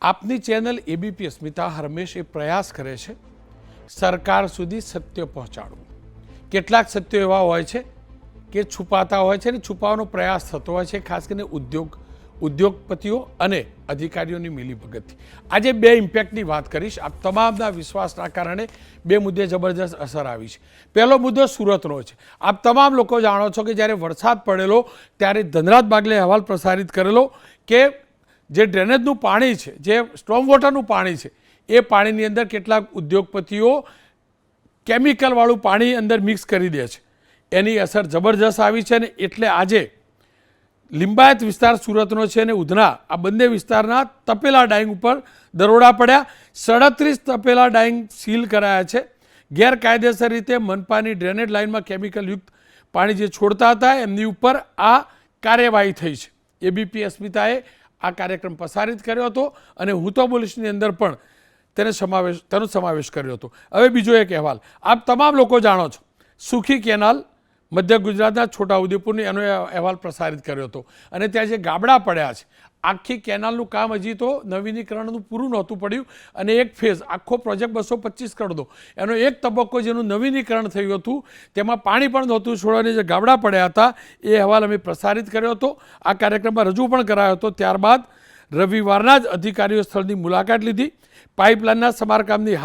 આપની channel ABP અસ્મિતા હંમેશ એ પ્રયાસ કરે છે સરકાર સુધી સત્ય પહોંચાડવું. કેટલાક સત્યો એવા હોય છે કે છુપાતા હોય છે અને છુપાવવાનો પ્રયાસ થતો હોય છે, ખાસ કરીને ઉદ્યોગપતિઓ અને અધિકારીઓની મિલીભગતથી. આજે બે ઇમ્પેક્ટની વાત કરીશ. આ તમામના વિશ્વાસના કારણે બે મુદ્દે જબરજસ્ત અસર આવી છે. પહેલો મુદ્દો સુરતનો છે. આપ તમામ લોકો જાણો છો કે જ્યારે વરસાદ પડેલો ત્યારે ધનરાજ બાગલે અહેવાલ પ્રસારિત કરેલો કે જે ડ્રેનેજનું પાણી છે, જે સ્ટોર્મ વોટરનું પાણી છે, એ પાણીની અંદર કેટલાક ઉદ્યોગપતિઓ કેમિકલવાળું પાણી અંદર મિક્સ કરી દે છે. એની અસર જબરજસ્ત આવી છે અને એટલે આજે લિંબાયત વિસ્તાર સુરતનો છે અને ઉધના, આ બંને વિસ્તારના તપેલા ડાઈંગ ઉપર દરોડા પડ્યા. 37 તપેલા ડાઈંગ સીલ કરાયા છે. ગેરકાયદેસર રીતે મનપાની ડ્રેનેજ લાઇનમાં કેમિકલયુક્ત પાણી જે છોડતા હતા એમની ઉપર આ કાર્યવાહી થઈ છે. એબીપી અસ્મિતાએ આ કાર્યક્રમ પ્રસારિત કર્યો હતો અને હું તો બોલીશની અંદર પણ તેનો સમાવેશ કર્યો હતો. હવે બીજો એક અહેવાલ આપ તમામ લોકો જાણો છો, સુખી કેનાલ મધ્ય ગુજરાતના છોટાઉદેપુરની એનો અહેવાલ પ્રસારિત કર્યો હતો અને ત્યાં જે ગાબડા પડ્યા છે, આખી કેનાલનું કામ હજી તો નવીનીકરણનું પૂરું નહોતું પડ્યું અને એક ફેઝ આખો પ્રોજેક્ટ 225 કરોડનો એનો એક તબક્કો જેનું નવીનીકરણ થયું હતું તેમાં પાણી પણ નહોતું છોડવાની જે ગાબડા પડ્યા હતા એ અહેવાલ અમે પ્રસારિત કર્યો હતો. આ કાર્યક્રમમાં રજૂ પણ કરાયો હતો. ત્યારબાદ રવિવારના જ અધિકારીઓ સ્થળની મુલાકાત લીધી. પાઇપલાઇનના સમારકામની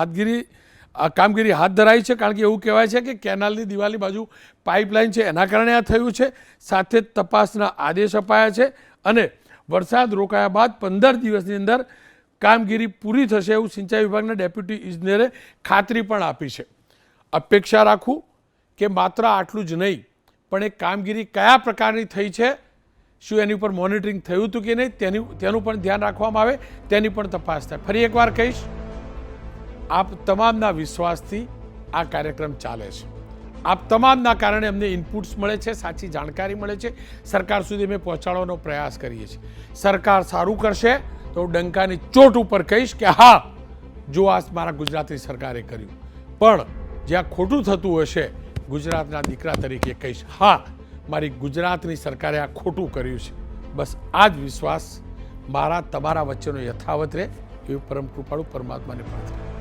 કામગીરી હાથ ધરાઈ છે, કારણ કે એવું કહેવાય છે કે કેનાલની દિવાલની બાજુ પાઇપલાઇન છે એના કારણે આ થયું છે. સાથે જ તપાસના આદેશ અપાયા છે અને વરસાદ રોકાયા બાદ 15 દિવસની અંદર કામગીરી પૂરી થશે એવું સિંચાઈ વિભાગના ડેપ્યુટી ઇજનેરે ખાતરી પણ આપી છે. અપેક્ષા રાખું કે માત્ર આટલું જ નહીં પણ એ કામગીરી કયા પ્રકારની થઈ છે, શું એની ઉપર મોનિટરિંગ થયું હતું કે નહીં તેનું પણ ધ્યાન રાખવામાં આવે, તેની પણ તપાસ થાય. ફરી એકવાર કહીશ, આપ તમામના વિશ્વાસથી આ કાર્યક્રમ ચાલે છે. આપ તમામના કારણે અમને ઇનપુટ્સ મળે છે, સાચી જાણકારી મળે છે, સરકાર સુધી અમે પહોંચાડવાનો પ્રયાસ કરીએ છીએ. સરકાર સારું કરશે તો હું ડંકાની ચોટ ઉપર કહીશ કે હા, જો આ મારા ગુજરાતની સરકારે કર્યું. પણ જ્યાં ખોટું થતું હશે ગુજરાતના દીકરા તરીકે કહીશ હા, મારી ગુજરાતની સરકારે આ ખોટું કર્યું છે. બસ આ જ વિશ્વાસ મારા તમારા વચ્ચેનો યથાવત રહે એવી પરમ કૃપાળુ પરમાત્માને પ્રાર્થના.